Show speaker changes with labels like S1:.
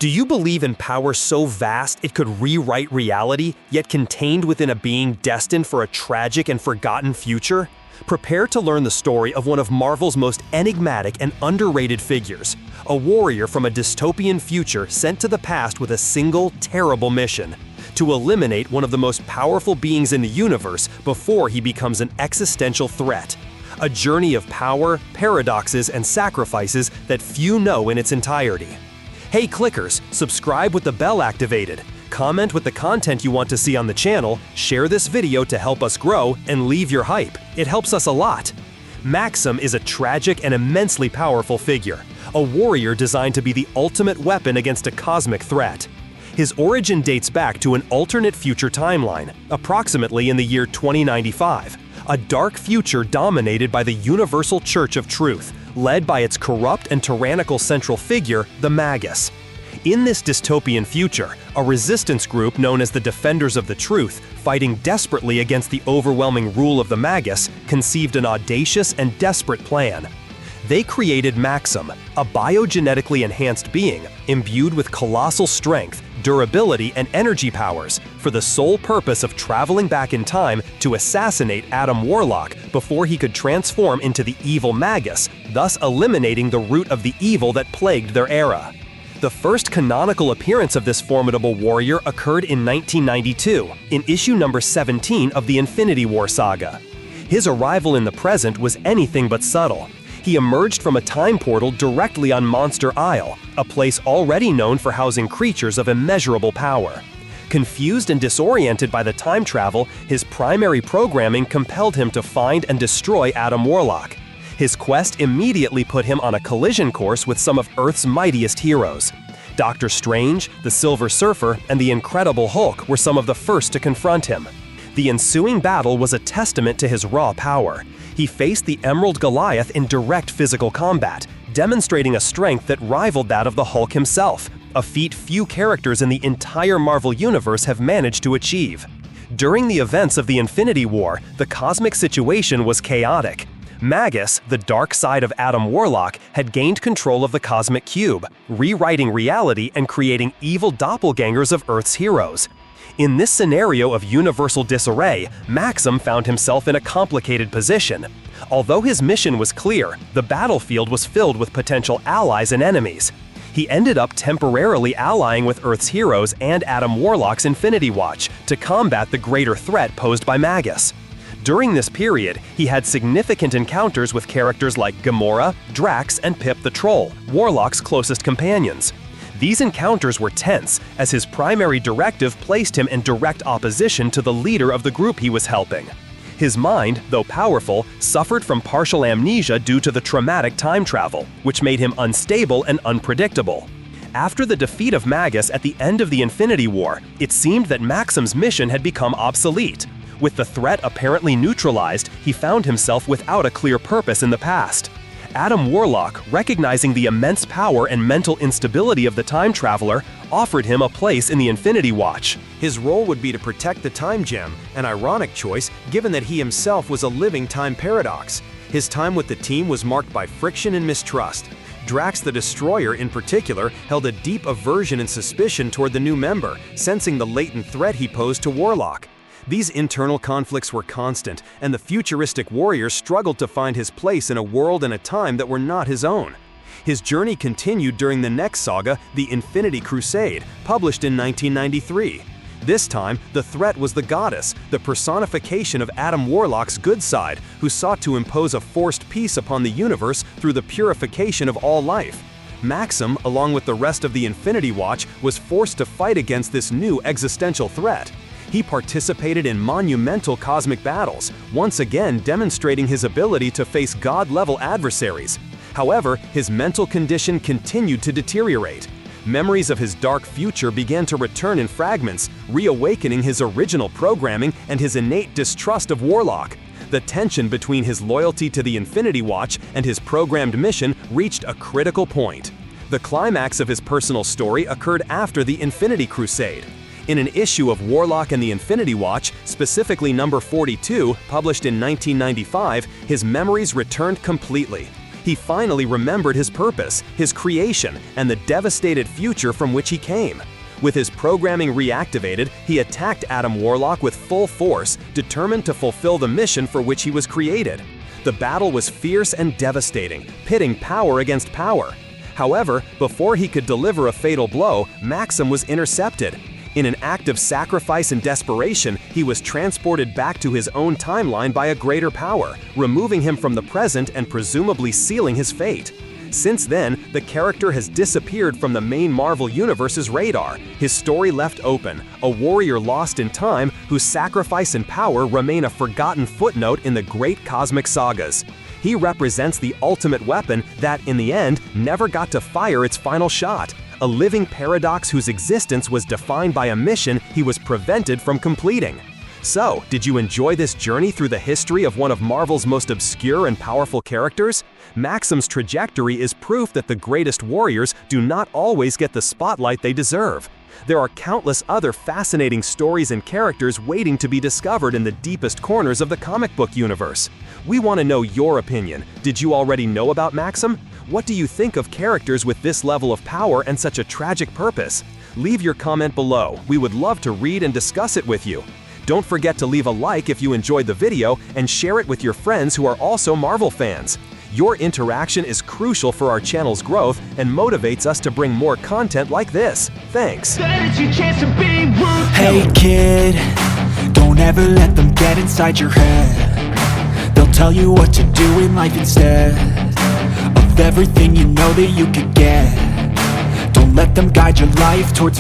S1: Do you believe in power so vast it could rewrite reality, yet contained within a being destined for a tragic and forgotten future? Prepare to learn the story of one of Marvel's most enigmatic and underrated figures, a warrior from a dystopian future sent to the past with a single, terrible mission: to eliminate one of the most powerful beings in the universe before he becomes an existential threat. A journey of power, paradoxes, and sacrifices that few know in its entirety. Hey clickers, subscribe with the bell activated, comment with the content you want to see on the channel, share this video to help us grow, and leave your hype. It helps us a lot. Maxam is a tragic and immensely powerful figure, a warrior designed to be the ultimate weapon against a cosmic threat. His origin dates back to an alternate future timeline, approximately in the year 2095, a dark future dominated by the Universal Church of Truth, led by its corrupt and tyrannical central figure, the Magus. In this dystopian future, a resistance group known as the Defenders of the Truth, fighting desperately against the overwhelming rule of the Magus, conceived an audacious and desperate plan. They created Maxam, a biogenetically enhanced being, imbued with colossal strength, durability, and energy powers, for the sole purpose of traveling back in time to assassinate Adam Warlock before he could transform into the evil Magus, thus eliminating the root of the evil that plagued their era. The first canonical appearance of this formidable warrior occurred in 1992, in issue number 17 of the Infinity War saga. His arrival in the present was anything but subtle. He emerged from a time portal directly on Monster Isle, a place already known for housing creatures of immeasurable power. Confused and disoriented by the time travel, his primary programming compelled him to find and destroy Adam Warlock. His quest immediately put him on a collision course with some of Earth's mightiest heroes. Doctor Strange, the Silver Surfer, and the Incredible Hulk were some of the first to confront him. The ensuing battle was a testament to his raw power. He faced the Emerald Goliath in direct physical combat, demonstrating a strength that rivaled that of the Hulk himself, a feat few characters in the entire Marvel Universe have managed to achieve. During the events of the Infinity War, the cosmic situation was chaotic. Magus, the dark side of Adam Warlock, had gained control of the Cosmic Cube, rewriting reality and creating evil doppelgangers of Earth's heroes. In this scenario of universal disarray, Maxam found himself in a complicated position. Although his mission was clear, the battlefield was filled with potential allies and enemies. He ended up temporarily allying with Earth's heroes and Adam Warlock's Infinity Watch to combat the greater threat posed by Magus. During this period, he had significant encounters with characters like Gamora, Drax, and Pip the Troll, Warlock's closest companions. These encounters were tense, as his primary directive placed him in direct opposition to the leader of the group he was helping. His mind, though powerful, suffered from partial amnesia due to the traumatic time travel, which made him unstable and unpredictable. After the defeat of Magus at the end of the Infinity War, it seemed that Maxam's mission had become obsolete. With the threat apparently neutralized, he found himself without a clear purpose in the past. Adam Warlock, recognizing the immense power and mental instability of the time traveler, offered him a place in the Infinity Watch.
S2: His role would be to protect the time gem, an ironic choice given that he himself was a living time paradox. His time with the team was marked by friction and mistrust. Drax the Destroyer, in particular, held a deep aversion and suspicion toward the new member, sensing the latent threat he posed to Warlock. These internal conflicts were constant, and the futuristic warrior struggled to find his place in a world and a time that were not his own. His journey continued during the next saga, the Infinity Crusade, published in 1993. This time, the threat was the Goddess, the personification of Adam Warlock's good side, who sought to impose a forced peace upon the universe through the purification of all life. Maxam, along with the rest of the Infinity Watch, was forced to fight against this new existential threat. He participated in monumental cosmic battles, once again demonstrating his ability to face God-level adversaries. However, his mental condition continued to deteriorate. Memories of his dark future began to return in fragments, reawakening his original programming and his innate distrust of Warlock. The tension between his loyalty to the Infinity Watch and his programmed mission reached a critical point. The climax of his personal story occurred after the Infinity Crusade. In an issue of Warlock and the Infinity Watch, specifically number 42, published in 1995, his memories returned completely. He finally remembered his purpose, his creation, and the devastated future from which he came. With his programming reactivated, he attacked Adam Warlock with full force, determined to fulfill the mission for which he was created. The battle was fierce and devastating, pitting power against power. However, before he could deliver a fatal blow, Maxam was intercepted. In an act of sacrifice and desperation, he was transported back to his own timeline by a greater power, removing him from the present and presumably sealing his fate. Since then, the character has disappeared from the main Marvel Universe's radar, his story left open, a warrior lost in time whose sacrifice and power remain a forgotten footnote in the great cosmic sagas. He represents the ultimate weapon that, in the end, never got to fire its final shot, a living paradox whose existence was defined by a mission he was prevented from completing. So, did you enjoy this journey through the history of one of Marvel's most obscure and powerful characters? Maxam's trajectory is proof that the greatest warriors do not always get the spotlight they deserve. There are countless other fascinating stories and characters waiting to be discovered in the deepest corners of the comic book universe. We want to know your opinion. Did you already know about Maxam? What do you think of characters with this level of power and such a tragic purpose? Leave your comment below. We would love to read and discuss it with you. Don't forget to leave a like if you enjoyed the video and share it with your friends who are also Marvel fans. Your interaction is crucial for our channel's growth and motivates us to bring more content like this. Thanks.
S3: Hey kid, don't ever let them get inside your head. They'll tell you what to do in life instead of everything you know that you could get. Don't let them guide your life towards